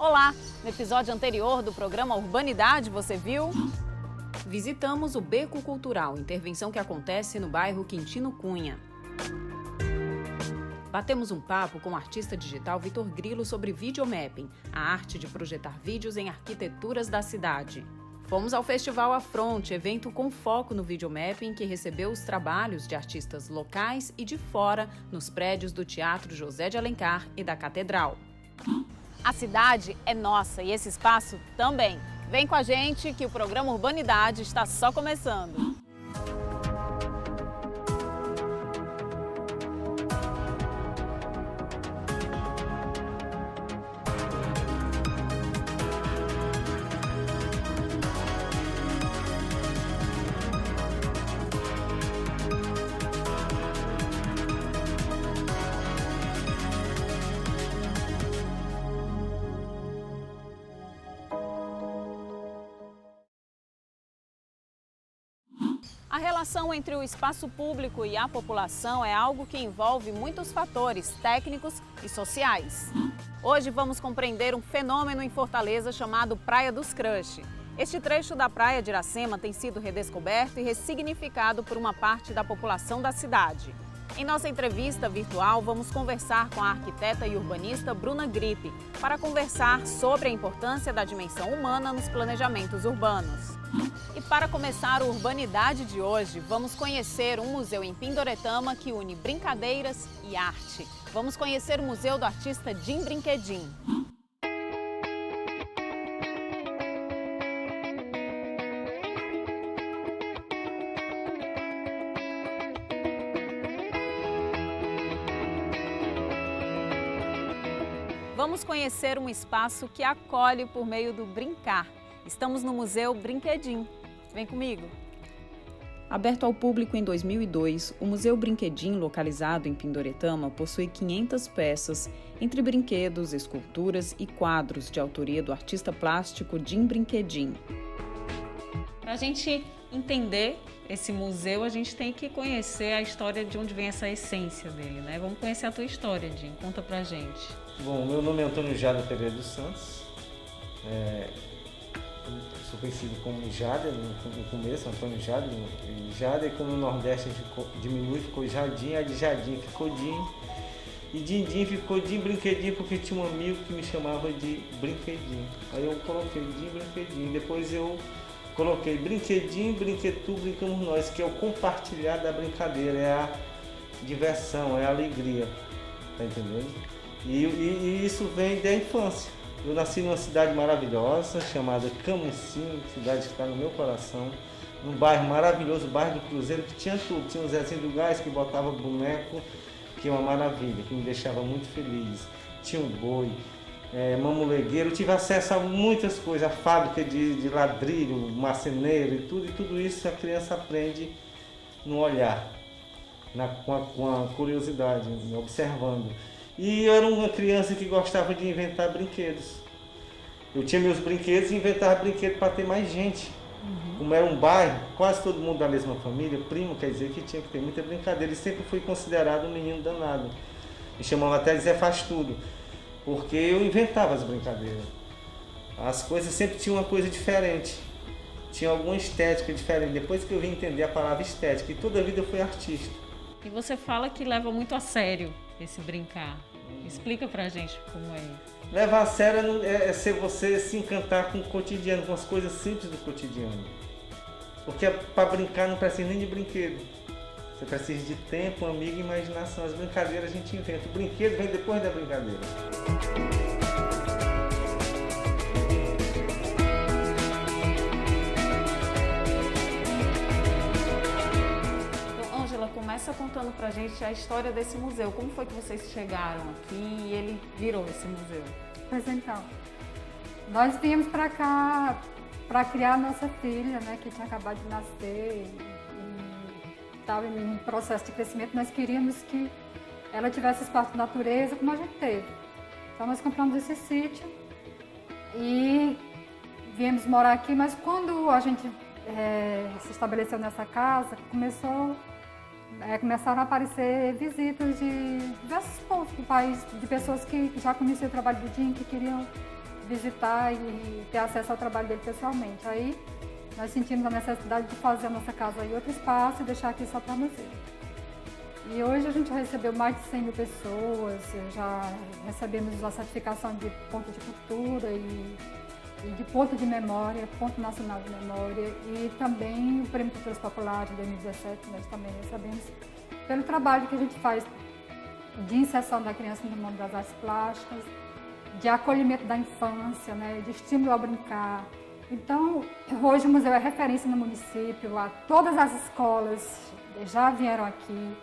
Olá! No episódio anterior do programa Urbanidade, você viu? Visitamos o Beco Cultural, intervenção que acontece no bairro Quintino Cunha. Batemos um papo com o artista digital Vitor Grilo sobre videomapping, a arte de projetar vídeos em arquiteturas da cidade. Fomos ao Festival Afronte, evento com foco no videomapping que recebeu os trabalhos de artistas locais e de fora nos prédios do Teatro José de Alencar e da Catedral. A cidade é nossa e esse espaço também. Vem com a gente que o programa Urbanidade está só começando. A relação entre o espaço público e a população é algo que envolve muitos fatores técnicos e sociais. Hoje vamos compreender um fenômeno em Fortaleza chamado Praia dos Crush. Este trecho da Praia de Iracema tem sido redescoberto e ressignificado por uma parte da população da cidade. Em nossa entrevista virtual, vamos conversar com a arquiteta e urbanista Bruna Gripe para conversar sobre a importância da dimensão humana nos planejamentos urbanos. E para começar o Urbanidade de hoje, vamos conhecer um museu em Pindoretama que une brincadeiras e arte. Vamos conhecer o Museu do Artista Jim Brinquedim. Vamos conhecer um espaço que acolhe por meio do brincar. Estamos no Museu Brinquedim. Vem comigo! Aberto ao público em 2002, o Museu Brinquedim, localizado em Pindoretama, possui 500 peças, entre brinquedos, esculturas e quadros de autoria do artista plástico Jim Brinquedim. Para a gente entender esse museu, a gente tem que conhecer a história de onde vem essa essência dele, né? Vamos conhecer a tua história, Jim. Conta pra gente. Bom, meu nome é Antônio Jada Pereira dos Santos. Sou conhecido como Jada no começo, Antônio Jada. E Jada, como no Nordeste diminui, ficou Jardim, aí de Jardim ficou Jim. E Dindim ficou Jim Brinquedim porque tinha um amigo que me chamava de Brinquedim. Aí eu coloquei Jim Brinquedim. Depois eu coloquei Brinquedim, Brinquetu, Brincamos Nós, que é o compartilhar da brincadeira, é a diversão, é a alegria. Tá entendendo? E isso vem da infância. Eu nasci numa cidade maravilhosa chamada Camusim, cidade que está no meu coração, num bairro maravilhoso, o bairro do Cruzeiro, que tinha tudo. Tinha o Zezinho do Gás que botava boneco, que é uma maravilha, que me deixava muito feliz. Tinha um boi, mamulegueiro, eu tive acesso a muitas coisas, a fábrica de ladrilho, marceneiro e tudo isso a criança aprende no olhar, com a curiosidade, observando. E eu era uma criança que gostava de inventar brinquedos. Eu tinha meus brinquedos e inventava brinquedos para ter mais gente. Como era um bairro, quase todo mundo da mesma família, primo, quer dizer que tinha que ter muita brincadeira. E sempre fui considerado um menino danado. Me chamavam até de Zé Faz Tudo, porque eu inventava as brincadeiras. As coisas sempre tinham uma coisa diferente. Tinha alguma estética diferente. Depois que eu vim entender a palavra estética, e toda a vida eu fui artista. E você fala que leva muito a sério esse brincar. Explica pra gente como é isso. Levar a sério é ser você se encantar com o cotidiano, com as coisas simples do cotidiano. Porque para brincar não precisa nem de brinquedo. Você precisa de tempo, amigo e imaginação. As brincadeiras a gente inventa. O brinquedo vem depois da brincadeira. Começa contando pra gente a história desse museu. Como foi que vocês chegaram aqui e ele virou esse museu? Pois então, nós viemos para cá para criar nossa filha, né, que tinha acabado de nascer e estava em um processo de crescimento. Nós queríamos que ela tivesse espaço de natureza como a gente teve. Então nós compramos esse sítio e viemos morar aqui, mas quando a gente se estabeleceu nessa casa, começaram a aparecer visitas de diversos pontos do país, de pessoas que já conheciam o trabalho do Jim, que queriam visitar e ter acesso ao trabalho dele pessoalmente. Aí nós sentimos a necessidade de fazer a nossa casa em outro espaço e deixar aqui só para museu. E hoje a gente já recebeu mais de 100 mil pessoas, já recebemos a certificação de ponto de cultura e de ponto de memória, ponto nacional de memória, e também o Prêmio Culturas Populares de 2017 nós também recebemos pelo trabalho que a gente faz de inserção da criança no mundo das artes plásticas, de acolhimento da infância, né, de estímulo ao brincar. Então, hoje o museu é referência no município, todas as escolas já vieram aqui.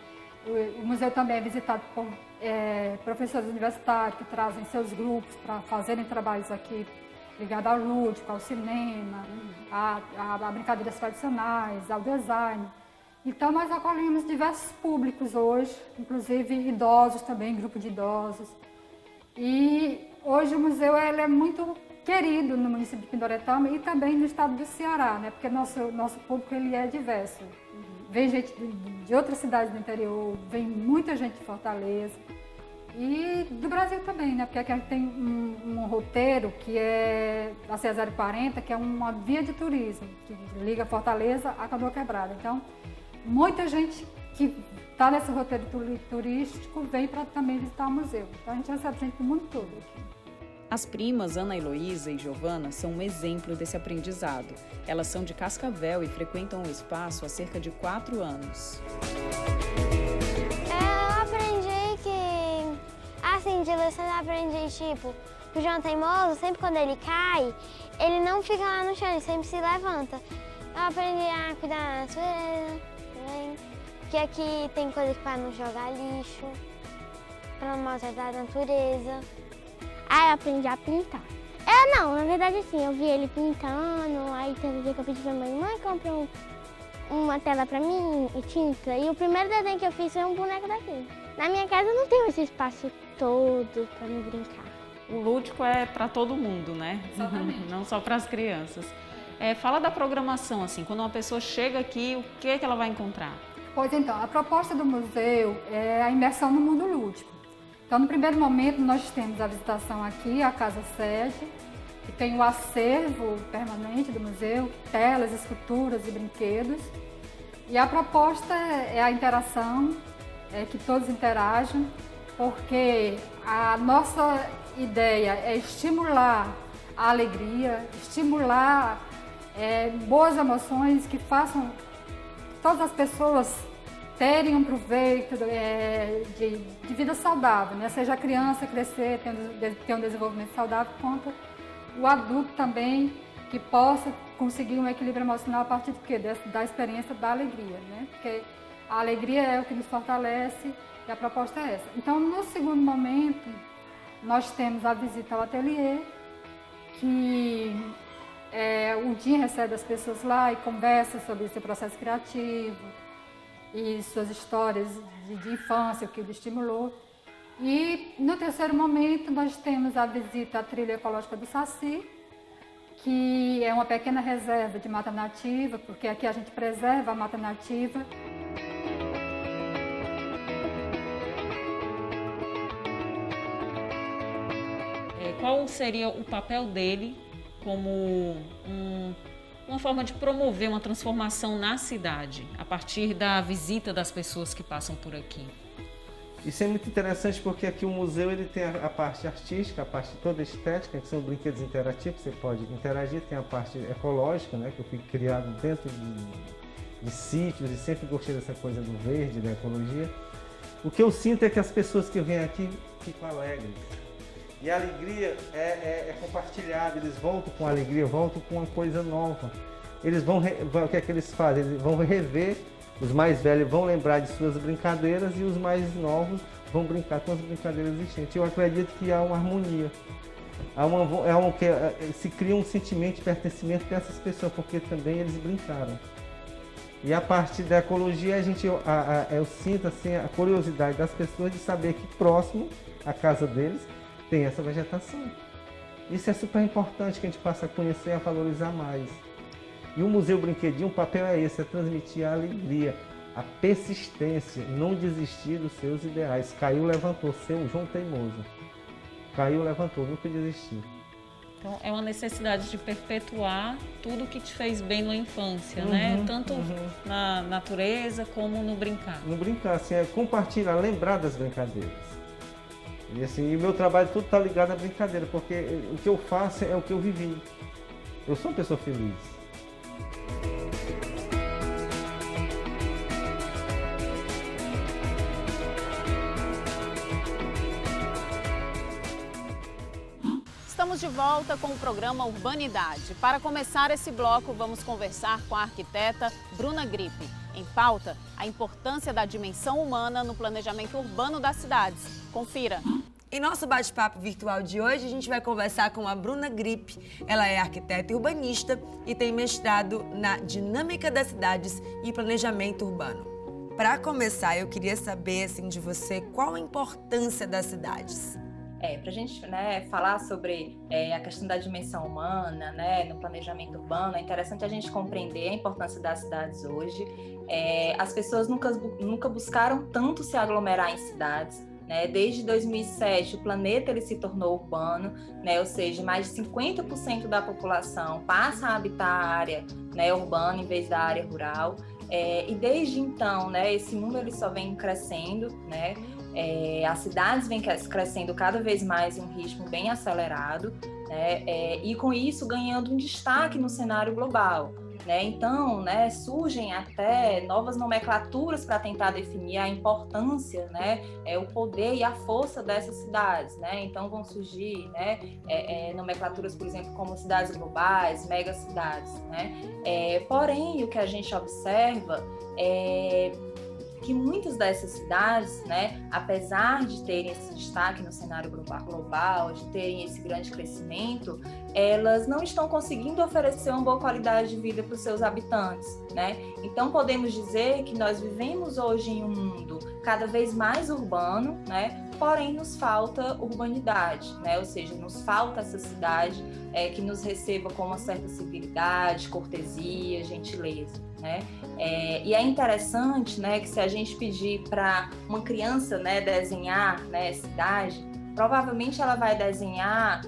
O museu também é visitado por professores universitários que trazem seus grupos para fazerem trabalhos aqui ligados ao lúdico, ao cinema, a brincadeiras tradicionais, ao design. Então nós acolhemos diversos públicos hoje, inclusive idosos também, grupo de idosos. E hoje o museu é muito querido no município de Pindoretama e também no estado do Ceará, né? Porque nosso público ele é diverso. Vem gente de outras cidades do interior, vem muita gente de Fortaleza e do Brasil também, né? Porque aqui a gente tem um roteiro que é a C040, que é uma via de turismo, que liga Fortaleza a Canoa Quebrada. Então, muita gente que está nesse roteiro turístico vem para também visitar o museu. Então a gente recebe gente do mundo todo aqui. As primas Ana Heloísa e Giovana são um exemplo desse aprendizado. Elas são de Cascavel e frequentam o espaço há cerca de 4 anos. Eu aprendi que, assim, de lição eu aprendi, tipo, que o João Teimoso, sempre quando ele cai, ele não fica lá no chão, ele sempre se levanta. Eu aprendi a cuidar da natureza também, que aqui tem coisa para não jogar lixo, para não maltratar a natureza. Aí eu aprendi a pintar. Não, na verdade assim, eu vi ele pintando, aí teve um dia que eu pedi pra mãe, compra uma tela pra mim e tinta. E o primeiro desenho que eu fiz foi um boneco daqui. Na minha casa não tem esse espaço todo pra me brincar. O lúdico é para todo mundo, né? Exatamente. Não só para as crianças. Fala da programação, assim, quando uma pessoa chega aqui, o que é que ela vai encontrar? Pois então, a proposta do museu é a imersão no mundo lúdico. Então, no primeiro momento, nós temos a visitação aqui, a Casa Sede, que tem o acervo permanente do museu, telas, esculturas e brinquedos. E a proposta é a interação, que todos interajam, porque a nossa ideia é estimular a alegria, estimular boas emoções que façam todas as pessoas terem um proveito de vida saudável, né? Seja a criança crescer, ter um desenvolvimento saudável, quanto o adulto também, que possa conseguir um equilíbrio emocional a partir do quê? Da experiência da alegria, né? Porque a alegria é o que nos fortalece e a proposta é essa. Então, no segundo momento, nós temos a visita ao ateliê, que o Dinho recebe as pessoas lá e conversa sobre seu processo criativo e suas histórias de infância, o que o estimulou. E no terceiro momento nós temos a visita à trilha ecológica do Saci, que é uma pequena reserva de mata nativa, porque aqui a gente preserva a mata nativa. Qual seria o papel dele como uma forma de promover uma transformação na cidade, a partir da visita das pessoas que passam por aqui? Isso é muito interessante porque aqui o museu ele tem a parte artística, a parte toda estética, que são brinquedos interativos, você pode interagir, tem a parte ecológica, né, que eu fui criado dentro de sítios e sempre gostei dessa coisa do verde, da ecologia. O que eu sinto é que as pessoas que vêm aqui ficam alegres. E a alegria é compartilhada, eles voltam com alegria, voltam com uma coisa nova. Eles o que é que eles fazem? Eles vão rever, os mais velhos vão lembrar de suas brincadeiras e os mais novos vão brincar com as brincadeiras existentes. Eu acredito que há uma harmonia, se cria um sentimento de pertencimento dessas pessoas, porque também eles brincaram. E a parte da ecologia, eu sinto assim, a curiosidade das pessoas de saber que próximo à casa deles tem essa vegetação. Isso é super importante, que a gente passe a conhecer e a valorizar mais. E o Museu Brinquedinho, o papel é esse, é transmitir a alegria, a persistência, não desistir dos seus ideais. Caiu, levantou, seu João Teimoso. Caiu, levantou, nunca desistiu. Então, é uma necessidade de perpetuar tudo que te fez bem na infância, né? Tanto na natureza como no brincar. No brincar, assim, é compartilhar, lembrar das brincadeiras. E assim, o meu trabalho tudo está ligado à brincadeira, porque o que eu faço é o que eu vivi. Eu sou uma pessoa feliz. Estamos de volta com o programa Urbanidade. Para começar esse bloco, vamos conversar com a arquiteta Bruna Grip. Em pauta, a importância da dimensão humana no planejamento urbano das cidades. Confira. Em nosso bate-papo virtual de hoje, a gente vai conversar com a Bruna Grip. Ela é arquiteta e urbanista e tem mestrado na Dinâmica das Cidades e Planejamento Urbano. Para começar, eu queria saber assim, de você qual a importância das cidades. Para a gente falar sobre a questão da dimensão humana no planejamento urbano, é interessante a gente compreender a importância das cidades hoje. As pessoas nunca buscaram tanto se aglomerar em cidades. Desde 2007, o planeta ele se tornou urbano, ou seja, mais de 50% da população passa a habitar a área urbana em vez da área rural. E desde então, esse número ele só vem crescendo, as cidades vêm crescendo cada vez mais em um ritmo bem acelerado, e com isso ganhando um destaque no cenário global. Então, surgem até novas nomenclaturas para tentar definir a importância, o poder e a força dessas cidades. Então, vão surgir nomenclaturas, por exemplo, como cidades globais, megacidades. Porém, o que a gente observa é que muitas dessas cidades, apesar de terem esse destaque no cenário global, de terem esse grande crescimento, elas não estão conseguindo oferecer uma boa qualidade de vida para os seus habitantes, Então, podemos dizer que nós vivemos hoje em um mundo cada vez mais urbano, porém nos falta urbanidade, ou seja, nos falta essa cidade que nos receba com uma certa civilidade, cortesia, gentileza. E é interessante que se a gente pedir para uma criança desenhar cidade, provavelmente ela vai desenhar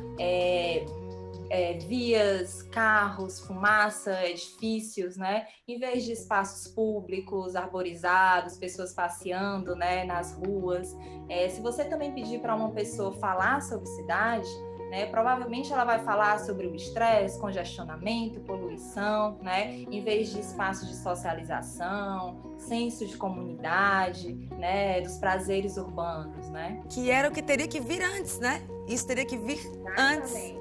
vias, carros, fumaça, edifícios, em vez de espaços públicos, arborizados, pessoas passeando nas ruas. Se você também pedir para uma pessoa falar sobre cidade, provavelmente ela vai falar sobre o estresse, congestionamento, poluição, em vez de espaços de socialização, senso de comunidade, dos prazeres urbanos, Que era o que teria que vir antes, Isso teria que vir antes.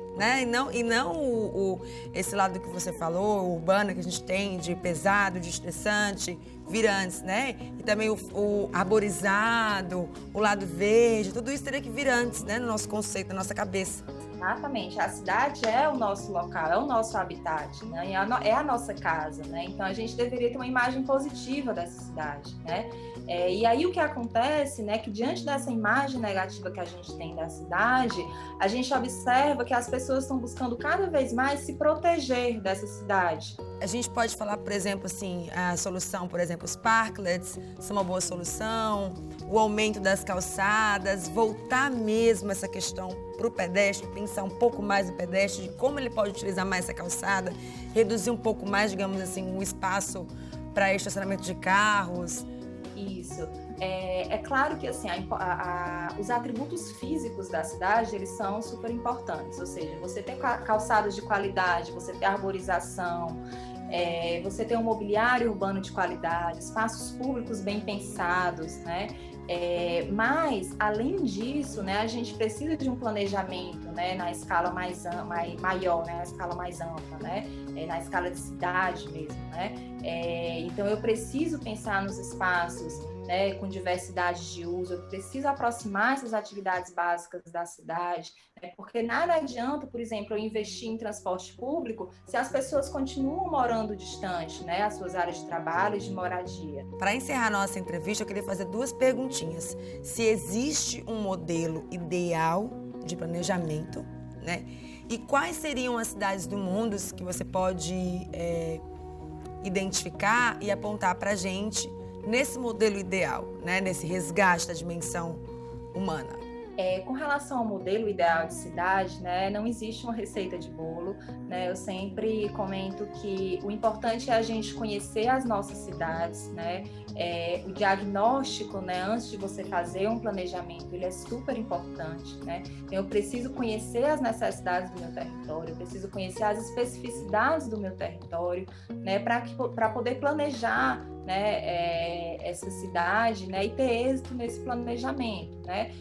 E não esse lado que você falou, o urbano que a gente tem, de pesado, de estressante, vir antes, E também o arborizado, o lado verde, tudo isso teria que vir antes, no nosso conceito, na nossa cabeça. Exatamente, a cidade é o nosso local, é o nosso habitat, é a nossa casa, Então a gente deveria ter uma imagem positiva dessa cidade, E aí o que acontece, que diante dessa imagem negativa que a gente tem da cidade, a gente observa que as pessoas estão buscando cada vez mais se proteger dessa cidade. A gente pode falar, por exemplo, assim, a solução, por exemplo, os parklets são uma boa solução, o aumento das calçadas, voltar mesmo essa questão para o pedestre, pensar um pouco mais no pedestre, de como ele pode utilizar mais essa calçada, reduzir um pouco mais, digamos assim, o espaço para estacionamento de carros. Isso. É claro que assim, os atributos físicos da cidade, eles são super importantes, ou seja, você ter calçadas de qualidade, você ter arborização, você ter um mobiliário urbano de qualidade, espaços públicos bem pensados, mas, além disso, a gente precisa de um planejamento na escala maior, na escala mais ampla, na escala de cidade mesmo. Então, eu preciso pensar nos espaços com diversidade de uso, eu preciso aproximar essas atividades básicas da cidade, porque nada adianta, por exemplo, eu investir em transporte público se as pessoas continuam morando distante, as suas áreas de trabalho e de moradia. Para encerrar nossa entrevista, eu queria fazer 2 perguntinhas. Se existe um modelo ideal de planejamento, e quais seriam as cidades do mundo que você pode identificar e apontar para a gente nesse modelo ideal, nesse resgate da dimensão humana? Com relação ao modelo ideal de cidade, né, não existe uma receita de bolo, né? Eu sempre comento que o importante é a gente conhecer as nossas cidades, né? O diagnóstico, né, antes de você fazer um planejamento, ele é super importante, né? Eu preciso conhecer as necessidades do meu território, eu preciso conhecer as especificidades do meu território, né, para poder planejar, né, essa cidade, né, e ter êxito nesse planejamento, né?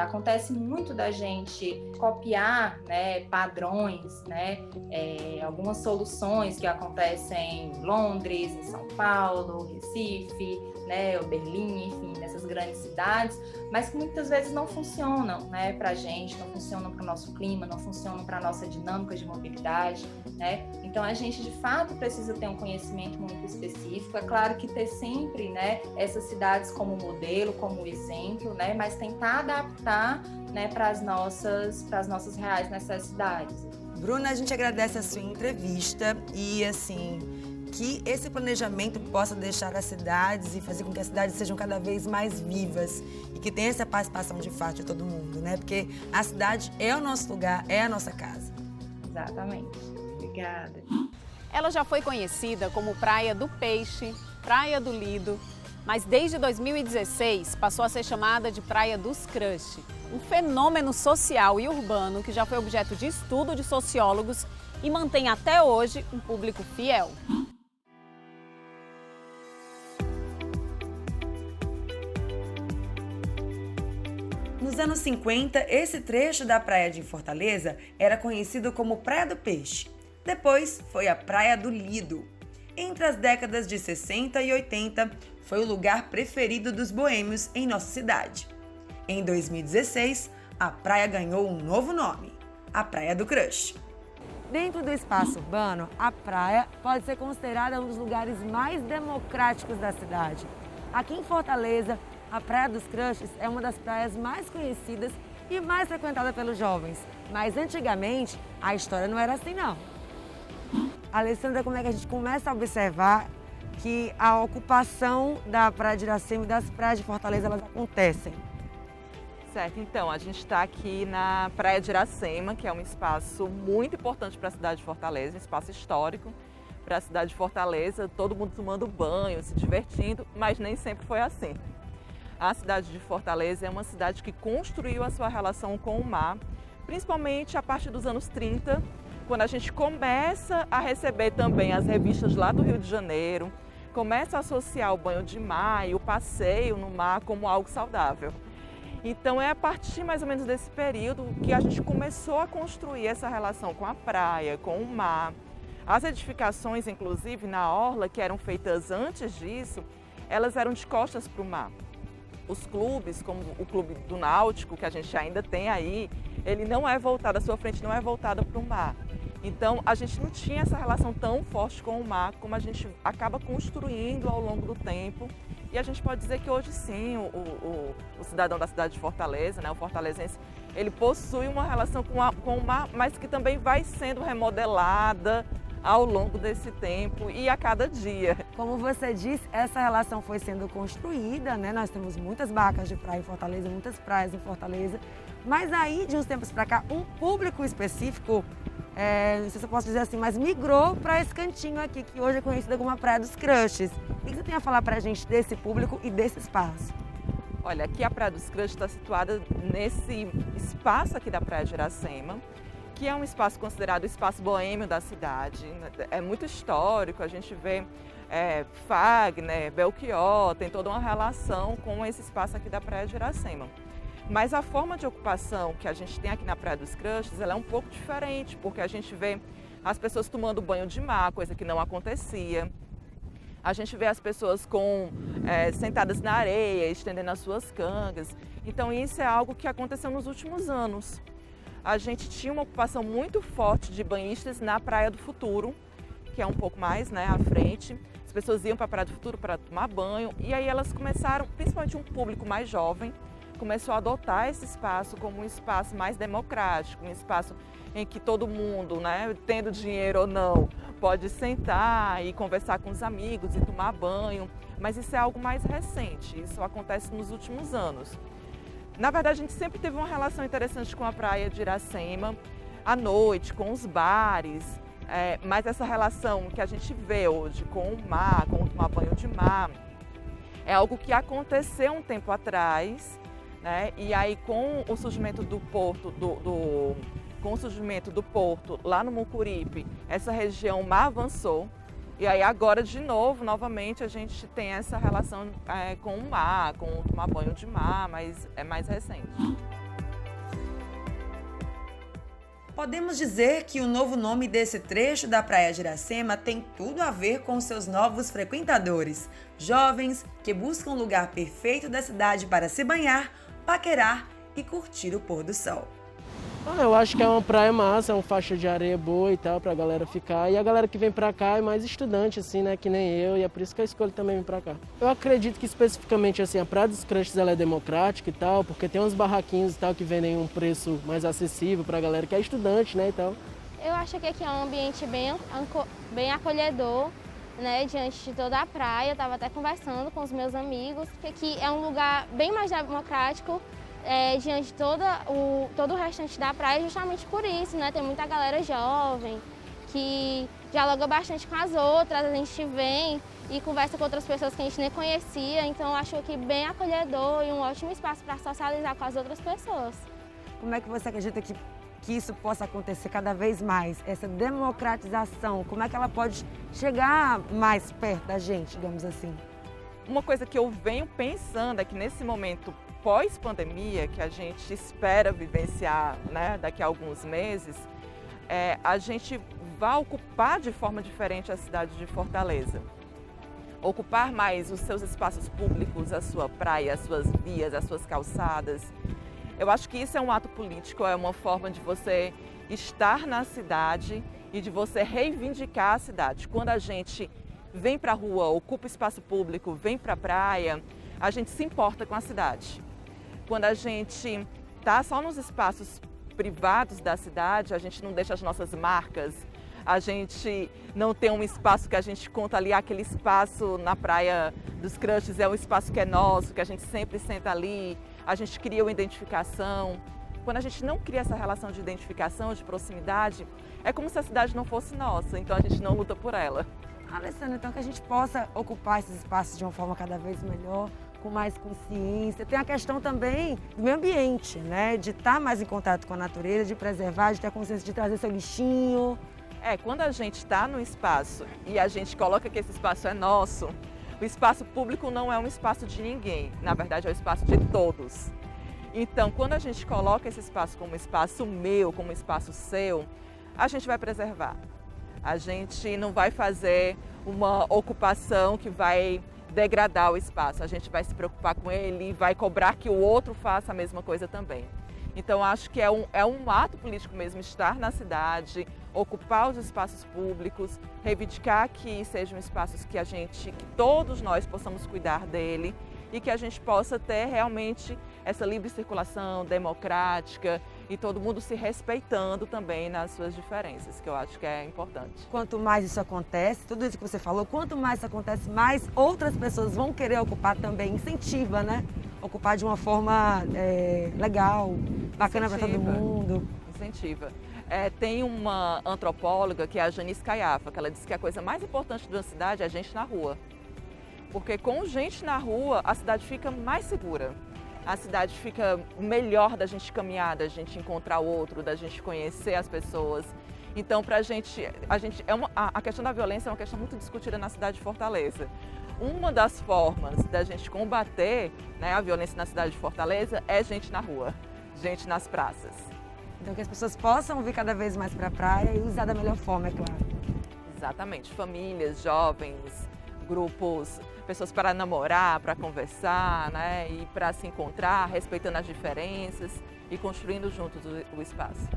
Acontece muito da gente copiar, né, padrões, né, algumas soluções que acontecem em Londres, em São Paulo, Recife, né, ou Berlim, enfim, nessas grandes cidades, mas que muitas vezes não funcionam, né, para a gente, não funcionam para o nosso clima, não funcionam para a nossa dinâmica de mobilidade, né? Então a gente de fato precisa ter um conhecimento muito específico. É claro que ter sempre, né, essas cidades como modelo, como exemplo, né, mas tentar adaptar, né, para as nossas reais necessidades. Bruna, a gente agradece a sua entrevista e assim, que esse planejamento possa deixar as cidades e fazer com que as cidades sejam cada vez mais vivas e que tenha essa participação de fato de todo mundo, né? Porque a cidade é o nosso lugar, é a nossa casa. Exatamente. Obrigada. Ela já foi conhecida como Praia do Peixe, Praia do Lido, mas desde 2016 passou a ser chamada de Praia dos Crush, um fenômeno social e urbano que já foi objeto de estudo de sociólogos e mantém até hoje um público fiel. Nos anos 50, esse trecho da praia de Fortaleza era conhecido como Praia do Peixe. Depois foi a Praia do Lido. Entre as décadas de 60 e 80, foi o lugar preferido dos boêmios em nossa cidade. Em 2016, a praia ganhou um novo nome, a Praia do Crush. Dentro do espaço urbano, a praia pode ser considerada um dos lugares mais democráticos da cidade. Aqui em Fortaleza, a Praia dos Crushes é uma das praias mais conhecidas e mais frequentada pelos jovens. Mas antigamente, a história não era assim, não. Alessandra, como é que a gente começa a observar que a ocupação da Praia de Iracema e das praias de Fortaleza, elas acontecem? Certo, então, a gente está aqui na Praia de Iracema, que é um espaço muito importante para a cidade de Fortaleza, um espaço histórico para a cidade de Fortaleza, todo mundo tomando banho, se divertindo, mas nem sempre foi assim. A cidade de Fortaleza é uma cidade que construiu a sua relação com o mar, principalmente a partir dos anos 30, quando a gente começa a receber também as revistas lá do Rio de Janeiro, começa a associar o banho de mar e o passeio no mar como algo saudável. Então é a partir mais ou menos desse período que a gente começou a construir essa relação com a praia, com o mar. As edificações, inclusive, na orla, que eram feitas antes disso, elas eram de costas para o mar. Os clubes, como o Clube do Náutico, que a gente ainda tem aí, ele não é voltado, a sua frente não é voltada para o mar. Então, a gente não tinha essa relação tão forte com o mar como a gente acaba construindo ao longo do tempo. E a gente pode dizer que hoje sim, o cidadão da cidade de Fortaleza, né, o fortalezense, ele possui uma relação com o mar, mas que também vai sendo remodelada ao longo desse tempo e a cada dia. Como você disse, essa relação foi sendo construída, né? Nós temos muitas barcas de praia em Fortaleza, muitas praias em Fortaleza, mas aí, de uns tempos para cá, um público específico, não sei se eu posso dizer assim, mas migrou para esse cantinho aqui, que hoje é conhecido como a Praia dos Crushes. O que você tem a falar para a gente desse público e desse espaço? Olha, aqui a Praia dos Crushes está situada nesse espaço aqui da Praia de Iracema, que é um espaço considerado o espaço boêmio da cidade. É muito histórico, a gente vê Fagner, Belchior, tem toda uma relação com esse espaço aqui da Praia de Iracema. Mas a forma de ocupação que a gente tem aqui na Praia dos Crushes, ela é um pouco diferente, porque a gente vê as pessoas tomando banho de mar, coisa que não acontecia. A gente vê as pessoas sentadas na areia, estendendo as suas cangas. Então isso é algo que aconteceu nos últimos anos. A gente tinha uma ocupação muito forte de banhistas na Praia do Futuro, que é um pouco mais, né, à frente. As pessoas iam para a Praia do Futuro para tomar banho e aí elas começaram, principalmente um público mais jovem, começou a adotar esse espaço como um espaço mais democrático, um espaço em que todo mundo, né, tendo dinheiro ou não, pode sentar e conversar com os amigos e tomar banho. Mas isso é algo mais recente, isso acontece nos últimos anos. Na verdade, a gente sempre teve uma relação interessante com a praia de Iracema, à noite, com os bares, mas essa relação que a gente vê hoje com o mar, com o tomar banho de mar, é algo que aconteceu um tempo atrás, né? E aí com o surgimento do porto, com o surgimento do porto lá no Mucuripe, essa região mar avançou. E aí agora, de novo, novamente, a gente tem essa relação com o mar, com o tomar banho de mar, mas é mais recente. Podemos dizer que o novo nome desse trecho da Praia de Iracema tem tudo a ver com seus novos frequentadores, jovens que buscam um lugar perfeito da cidade para se banhar, paquerar e curtir o pôr do sol. Eu acho que é uma praia massa, é uma faixa de areia boa e tal, pra galera ficar. E a galera que vem pra cá é mais estudante, assim, né, que nem eu, e é por isso que eu escolho também vir pra cá. Eu acredito que especificamente, assim, a Praia dos Crushes, ela é democrática e tal, porque tem uns barraquinhos e tal que vendem um preço mais acessível pra galera que é estudante, né, e tal. Eu acho que aqui é um ambiente bem acolhedor, né, diante de toda a praia. Eu estava até conversando com os meus amigos, que aqui é um lugar bem mais democrático, diante de todo o restante da praia, justamente por isso, né? Tem muita galera jovem que dialoga bastante com as outras, a gente vem e conversa com outras pessoas que a gente nem conhecia, então eu acho aqui bem acolhedor e um ótimo espaço para socializar com as outras pessoas. Como é que você acredita que isso possa acontecer cada vez mais? Essa democratização, como é que ela pode chegar mais perto da gente, digamos assim? Uma coisa que eu venho pensando é que nesse momento pós-pandemia, que a gente espera vivenciar, né, daqui a alguns meses, a gente vai ocupar de forma diferente a cidade de Fortaleza. Ocupar mais os seus espaços públicos, a sua praia, as suas vias, as suas calçadas. Eu acho que isso é um ato político, é uma forma de você estar na cidade e de você reivindicar a cidade. Quando a gente vem para a rua, ocupa espaço público, vem para a praia, a gente se importa com a cidade. Quando a gente está só nos espaços privados da cidade, a gente não deixa as nossas marcas, a gente não tem um espaço que a gente conta ali, aquele espaço na Praia dos Crushes é um espaço que é nosso, que a gente sempre senta ali, a gente cria uma identificação. Quando a gente não cria essa relação de identificação, de proximidade, é como se a cidade não fosse nossa, então a gente não luta por ela. Alessandra, então que a gente possa ocupar esses espaços de uma forma cada vez melhor, com mais consciência. Tem a questão também do meio ambiente, né? De estar mais em contato com a natureza, de preservar, de ter a consciência de trazer seu lixinho. Quando a gente está no espaço e a gente coloca que esse espaço é nosso, o espaço público não é um espaço de ninguém, na verdade é um espaço de todos. Então, quando a gente coloca esse espaço como espaço meu, como espaço seu, a gente vai preservar. A gente não vai fazer uma ocupação que vai degradar o espaço. A gente vai se preocupar com ele e vai cobrar que o outro faça a mesma coisa também. Então, acho que é um ato político mesmo estar na cidade, ocupar os espaços públicos, reivindicar que sejam espaços que todos nós possamos cuidar dele e que a gente possa ter realmente essa livre circulação democrática e todo mundo se respeitando também nas suas diferenças, que eu acho que é importante. Quanto mais isso acontece, tudo isso que você falou, quanto mais isso acontece, mais outras pessoas vão querer ocupar também, incentiva, né? Ocupar de uma forma legal, bacana para todo mundo. Incentiva. Tem uma antropóloga, que é a Janice Caiafa, que ela diz que a coisa mais importante de uma cidade é a gente na rua. Porque com gente na rua, a cidade fica mais segura. A cidade fica melhor da gente caminhar, da gente encontrar o outro, da gente conhecer as pessoas. Então, para a questão da violência é uma questão muito discutida na cidade de Fortaleza. Uma das formas da gente combater, né, a violência na cidade de Fortaleza é gente na rua, gente nas praças. Então, que as pessoas possam vir cada vez mais para a praia e usar da melhor forma, é claro. Exatamente. Famílias, jovens, grupos, pessoas para namorar, para conversar, né, e para se encontrar, respeitando as diferenças e construindo juntos o espaço.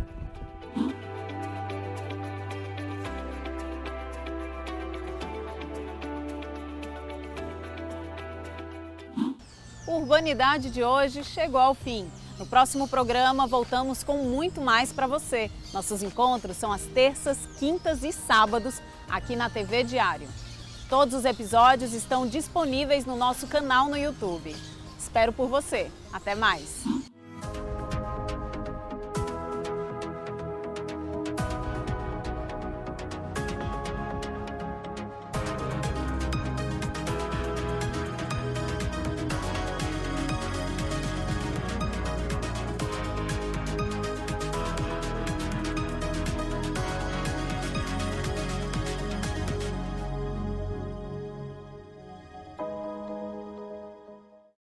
O Urbanidade de hoje chegou ao fim. No próximo programa, voltamos com muito mais para você. Nossos encontros são às terças, quintas e sábados, aqui na TV Diário. Todos os episódios estão disponíveis no nosso canal no YouTube. Espero por você. Até mais!